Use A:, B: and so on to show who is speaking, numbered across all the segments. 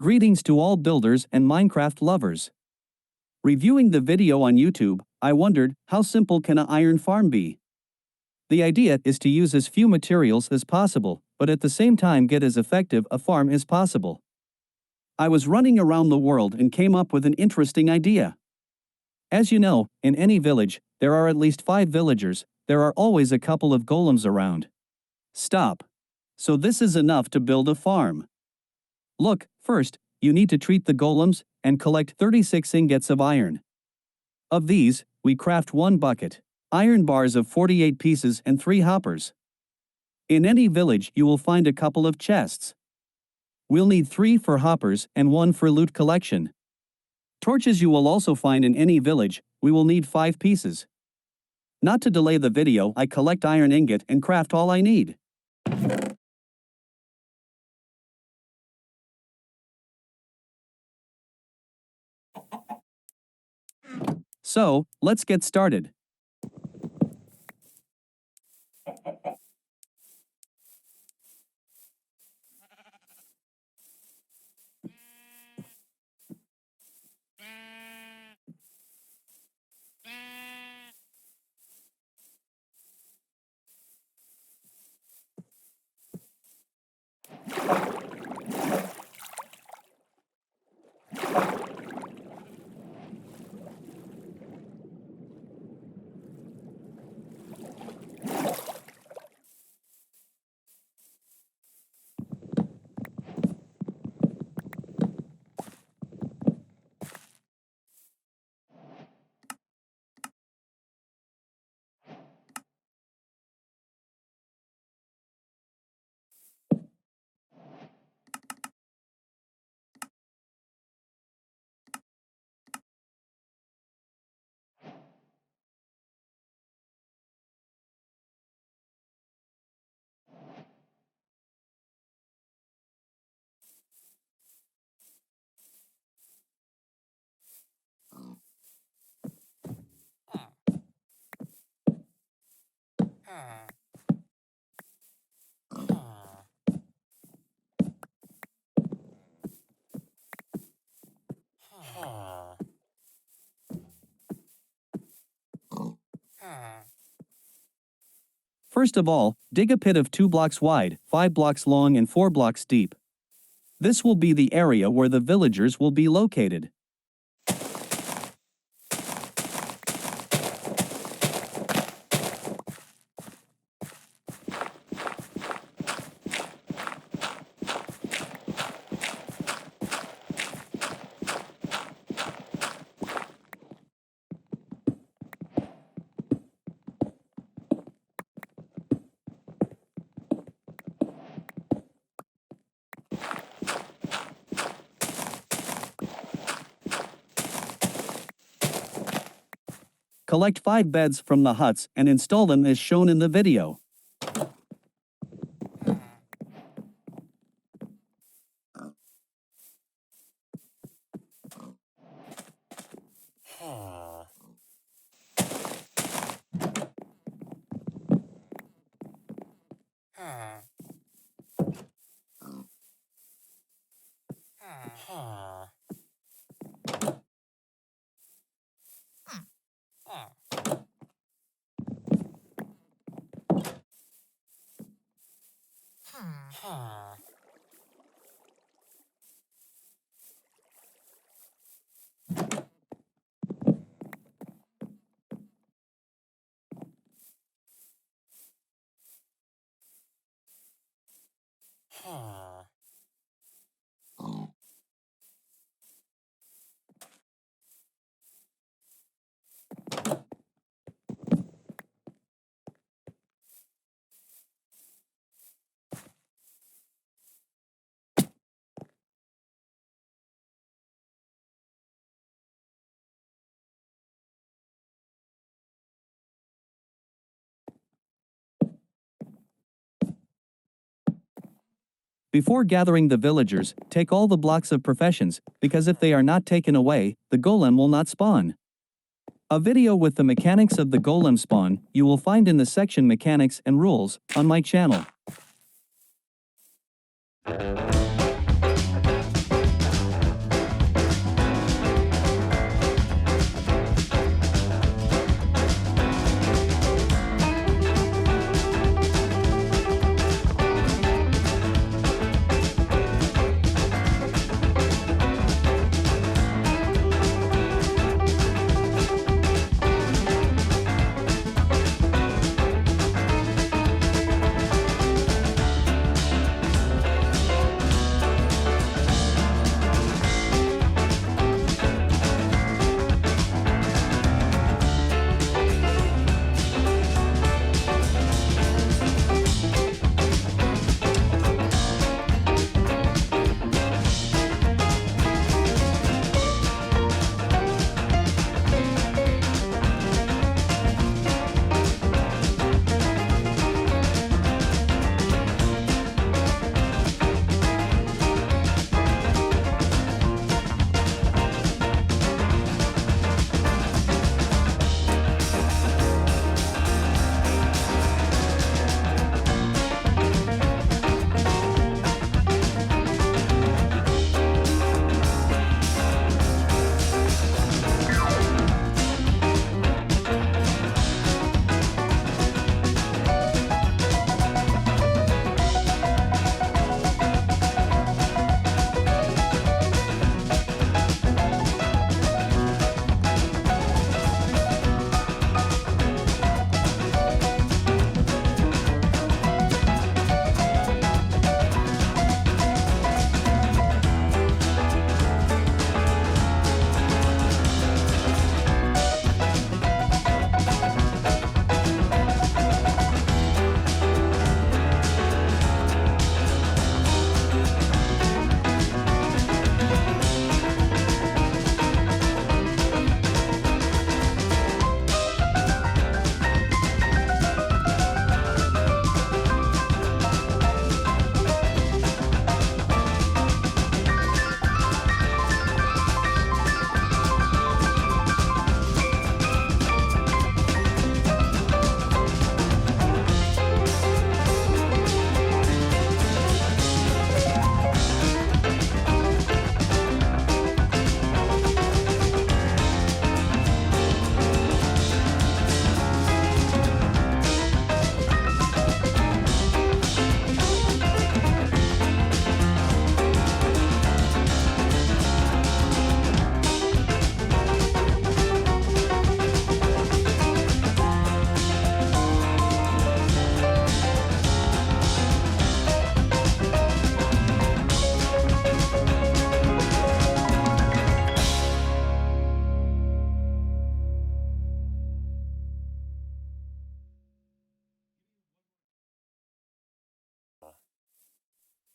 A: Greetings to all builders and Minecraft lovers. Reviewing the video on YouTube, I wondered, how simple can an iron farm be? The idea is to use as few materials as possible, but at the same time get as effective a farm as possible. I was running around the world and came up with an interesting idea. As you know, in any village, there are at least 5 villagers. There are always a couple of golems around. Stop. So this is enough to build a farm. Look, first, you need to treat the golems and collect 36 ingots of iron. Of these, we craft 1 bucket, iron bars of 48 pieces and 3 hoppers. In any village you will find a couple of chests. We'll need 3 for hoppers and 1 for loot collection. Torches you will also find in any village. We will need 5 pieces. Not to delay the video, I collect iron ingot and craft all I need. So, let's get started. First of all, dig a pit of 2 blocks wide, 5 blocks long and 4 blocks deep. This will be the area where the villagers will be located. Collect 5 beds from the huts and install them as shown in the video. Before gathering the villagers, take all the blocks of professions, because if they are not taken away, the golem will not spawn. A video with the mechanics of the golem spawn you will find in the section Mechanics and Rules on my channel.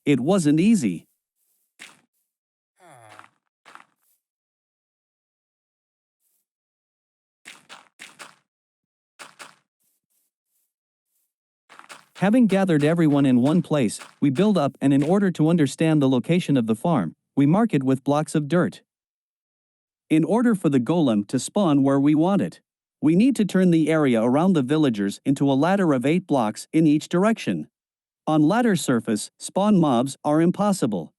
A: It wasn't easy. Having gathered everyone in one place, we build up, and in order to understand the location of the farm, we mark it with blocks of dirt. In order for the golem to spawn where we want it, we need to turn the area around the villagers into a ladder of 8 blocks in each direction. On ladder surface, spawn mobs are impossible.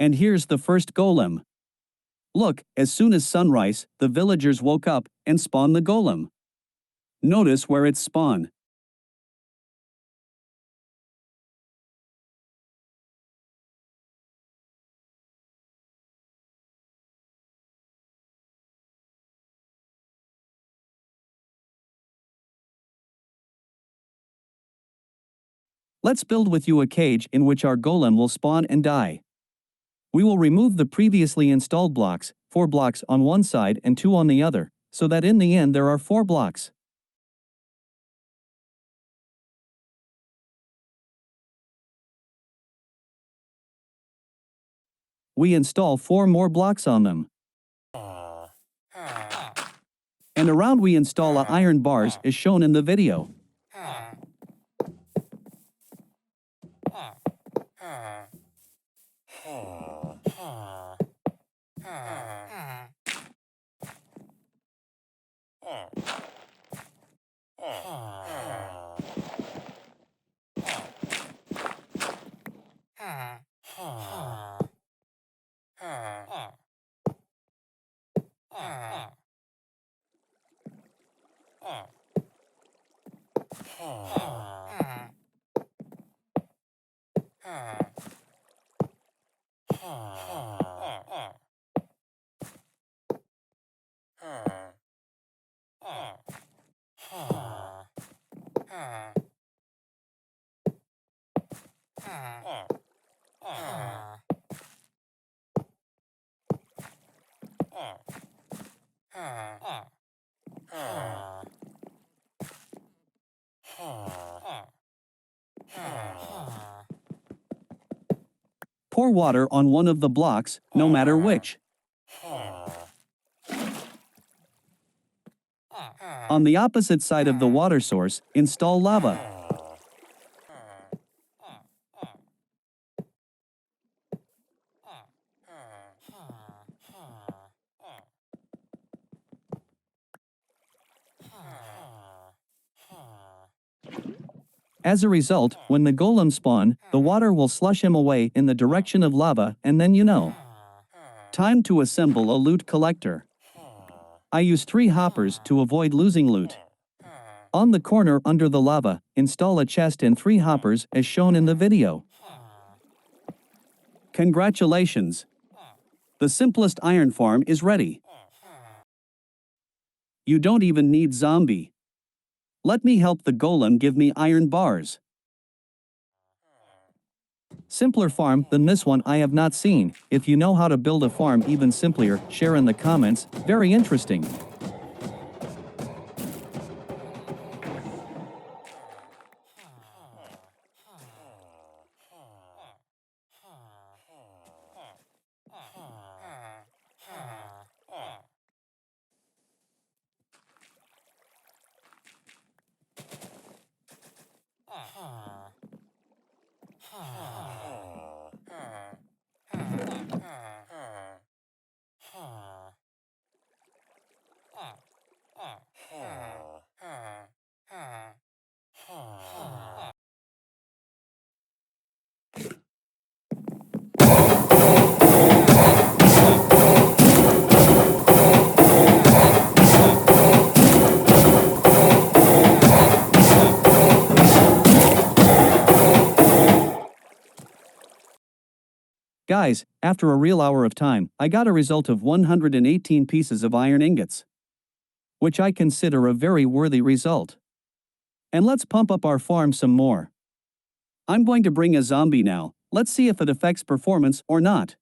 A: And here's the first golem. Look, as soon as sunrise, the villagers woke up and spawned the golem. Notice where it's spawned. Let's build with you a cage in which our golem will spawn and die. We will remove the previously installed blocks, 4 blocks on one side and 2 on the other, so that in the end there are 4 blocks. We install 4 more blocks on them. And around we install iron bars as shown in the video. Pour water on one of the blocks, no matter which. On the opposite side of the water source, install lava. As a result, when the golem spawn, the water will slush him away in the direction of lava, and then you know. Time to assemble a loot collector. I use 3 hoppers to avoid losing loot. On the corner under the lava, install a chest and 3 hoppers as shown in the video. Congratulations! The simplest iron farm is ready. You don't even need zombie. Let me help the golem give me iron bars. Simpler farm than this one I have not seen. If you know how to build a farm even simpler, share in the comments. Very interesting. Guys, after a real hour of time, I got a result of 118 pieces of iron ingots, which I consider a very worthy result. And let's pump up our farm some more. I'm going to bring a zombie now. Let's see if it affects performance or not.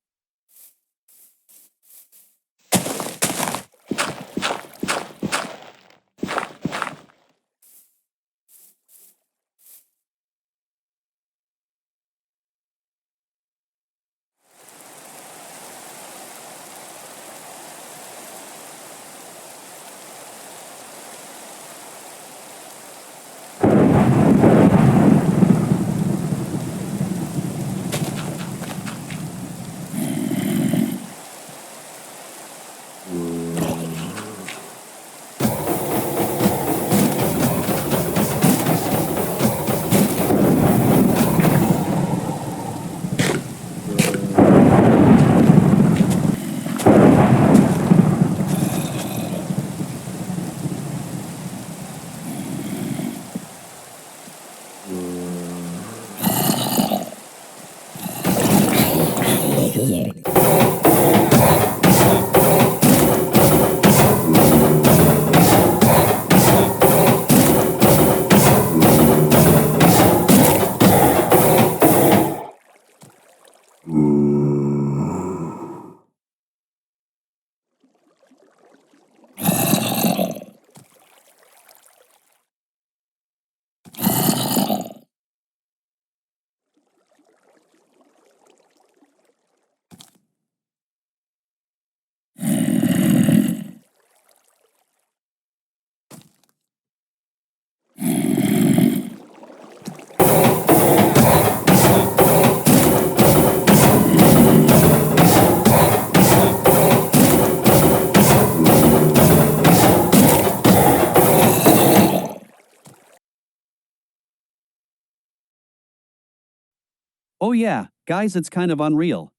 A: Oh yeah, guys, it's kind of unreal.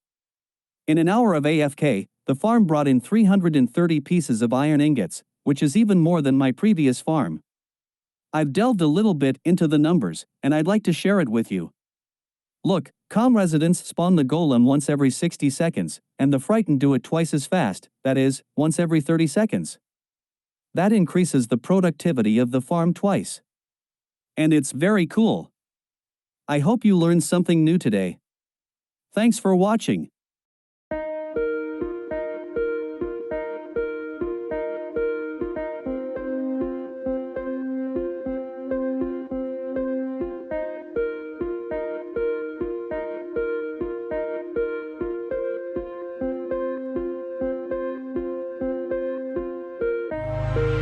A: In an hour of AFK, the farm brought in 330 pieces of iron ingots, which is even more than my previous farm. I've delved a little bit into the numbers, and I'd like to share it with you. Look, calm residents spawn the golem once every 60 seconds, and the frightened do it twice as fast, that is, once every 30 seconds. That increases the productivity of the farm twice. And it's very cool. I hope you learned something new today. Thanks for watching.